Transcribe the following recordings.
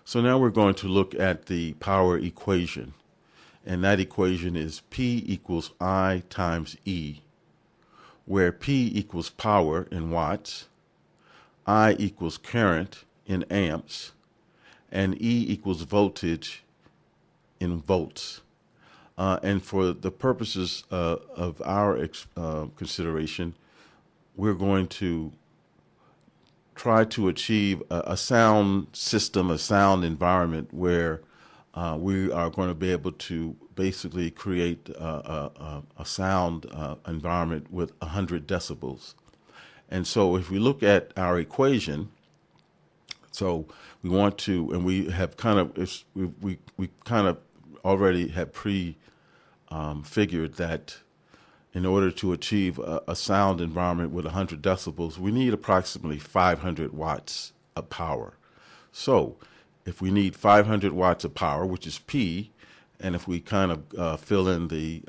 So now we're going to look at the power equation. And that equation is P equals I times E, where P equals power in watts, I equals current in amps, and E equals voltage in volts. And for the purposes of our consideration, we're going to try to achieve a sound system, a sound environment where we are going to be able to basically create a sound environment with 100 decibels. And so if we look at our equation, so we want to, and we have kind of, we kind of already have figured that in order to achieve a sound environment with 100 decibels, we need approximately 500 watts of power. So if we need 500 watts of power, which is P, and if we kind of fill in the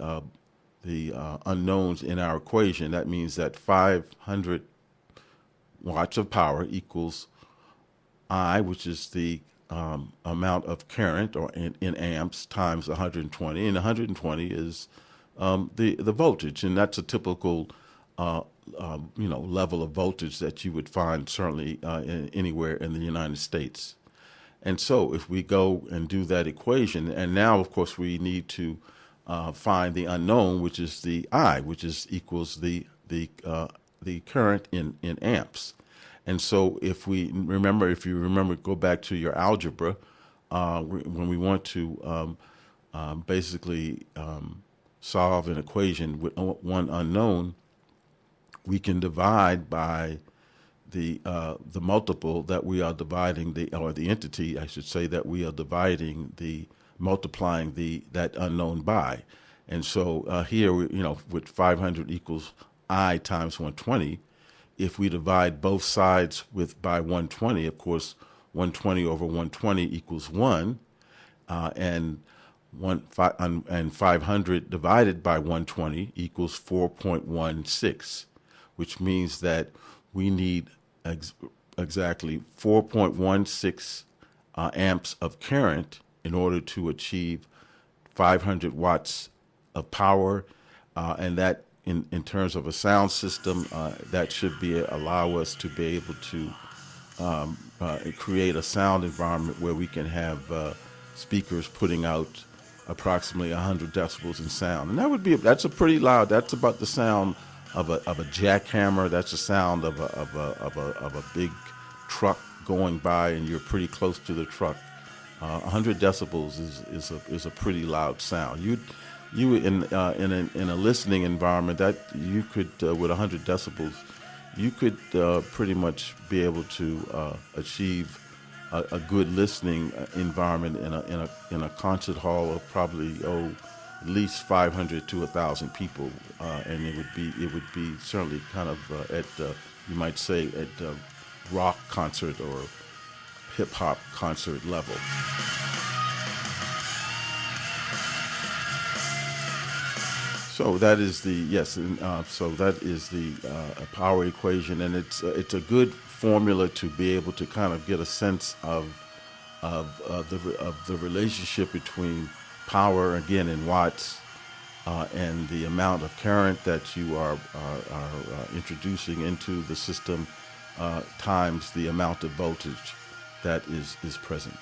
unknowns in our equation, that means that 500 watts of power equals I, which is the amount of current, or in amps, times 120, and 120 is the voltage, and that's a typical level of voltage that you would find certainly anywhere in the United States. And so if we go and do that equation, and now of course we need to find the unknown, which is the I, which is equals the current in amps. And so if you remember, go back to your algebra, when we want to basically solve an equation with one unknown, we can divide by the multiple that we are dividing, or the entity, I should say, that we are multiplying that unknown by. And so here, with 500 equals I times 120, if we divide both sides by 120, of course, 120 over 120 equals 1, and 500 divided by 120 equals 4.16, which means that we need exactly 4.16 amps of current in order to achieve 500 watts of power, and that in terms of a sound system, that should allow us to be able to create a sound environment where we can have speakers putting out approximately 100 decibels in sound. And that's a pretty loud. That's about the sound of a jackhammer. That's the sound of a big truck going by, and you're pretty close to the truck. 100 decibels is a pretty loud sound. You in a listening environment, that you could with 100 decibels, you could pretty much be able to achieve a good listening environment in a concert hall of probably at least 500 to 1,000 people, and it would be certainly kind of at you might say at rock concert or hip hop concert level. So that is the power equation, and it's a good formula to be able to kind of get a sense of the relationship between power, again in watts, and the amount of current that you are introducing into the system, times the amount of voltage that is present.